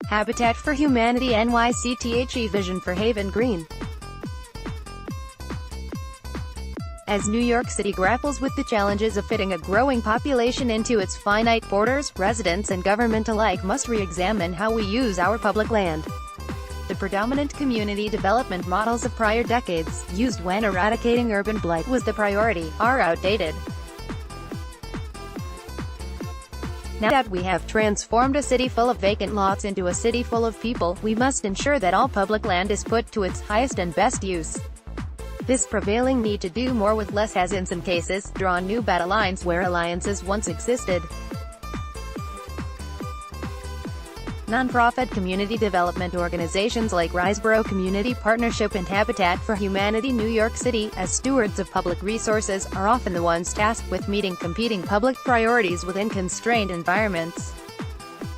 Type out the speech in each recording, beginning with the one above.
Habitat for Humanity NYCThe vision for Haven Green. As New York City grapples with the challenges of fitting a growing population into its finite borders, residents and government alike must re-examine how we use our public land. The predominant community development models of prior decades, used when eradicating urban blight was the priority, are outdated. Now that we have transformed a city full of vacant lots into a city full of people, we must ensure that all public land is put to its highest and best use. This prevailing need to do more with less has in some cases drawn new battle lines where alliances once existed. Non-profit community development organizations like Riseboro Community Partnership and Habitat for Humanity New York City, as stewards of public resources, are often the ones tasked with meeting competing public priorities within constrained environments.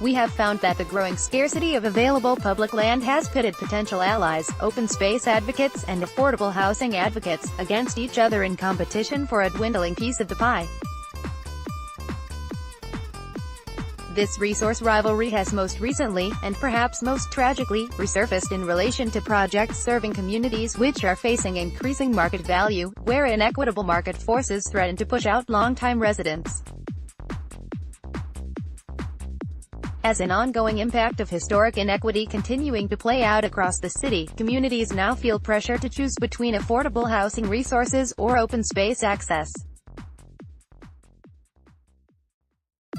We have found that the growing scarcity of available public land has pitted potential allies, open space advocates, and affordable housing advocates, against each other in competition for a dwindling piece of the pie. This resource rivalry has most recently, and perhaps most tragically, resurfaced in relation to projects serving communities which are facing increasing market value, where inequitable market forces threaten to push out long-time residents. As an ongoing impact of historic inequity continuing to play out across the city, communities now feel pressure to choose between affordable housing resources or open space access.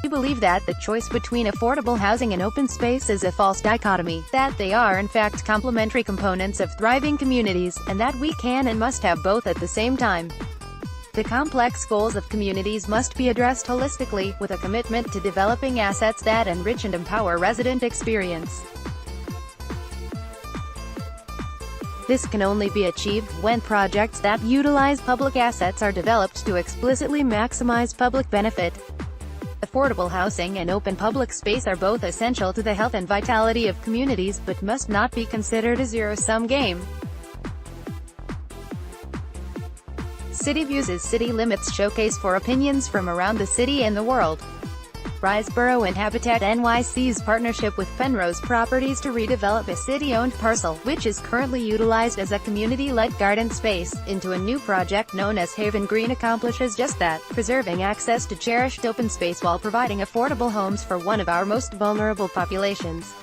We believe that the choice between affordable housing and open space is a false dichotomy, that they are in fact complementary components of thriving communities, and that we can and must have both at the same time. The complex goals of communities must be addressed holistically, with a commitment to developing assets that enrich and empower resident experience. This can only be achieved when projects that utilize public assets are developed to explicitly maximize public benefit. Affordable housing and open public space are both essential to the health and vitality of communities, but must not be considered a zero-sum game. CityViews is City Limits showcase for opinions from around the city and the world. Riseboro and Habitat NYC's partnership with Penrose Properties to redevelop a city-owned parcel, which is currently utilized as a community-led garden space, into a new project known as Haven Green accomplishes just that, preserving access to cherished open space while providing affordable homes for one of our most vulnerable populations.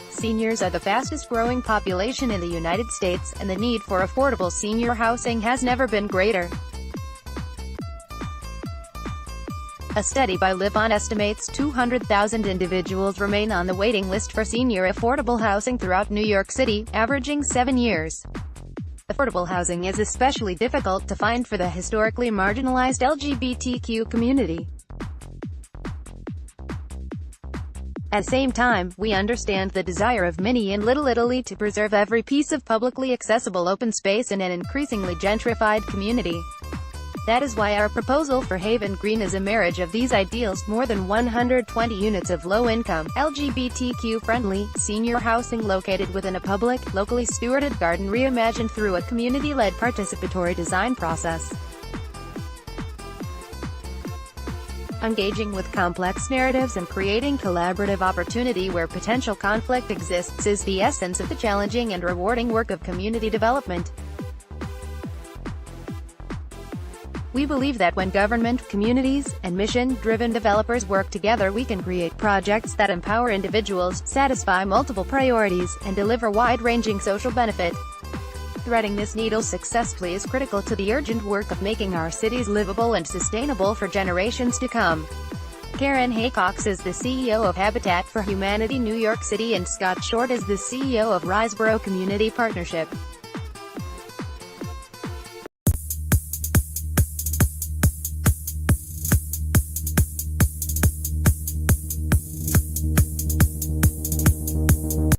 Seniors are the fastest-growing population in the United States, and the need for affordable senior housing has never been greater. A study by LiveOn estimates 200,000 individuals remain on the waiting list for senior affordable housing throughout New York City, averaging 7 years. Affordable housing is especially difficult to find for the historically marginalized LGBTQ community. At the same time, we understand the desire of many in Little Italy to preserve every piece of publicly accessible open space in an increasingly gentrified community. That is why our proposal for Haven Green is a marriage of these ideals: more than 120 units of low-income, LGBTQ-friendly, senior housing located within a public, locally stewarded garden reimagined through a community-led participatory design process. Engaging with complex narratives and creating collaborative opportunity where potential conflict exists is the essence of the challenging and rewarding work of community development. We believe that when government, communities, and mission-driven developers work together, we can create projects that empower individuals, satisfy multiple priorities, and deliver wide-ranging social benefit. Threading this needle successfully is critical to the urgent work of making our cities livable and sustainable for generations to come. Karen Haycox is the CEO of Habitat for Humanity New York City, and Scott Short is the CEO of Riseboro Community Partnership.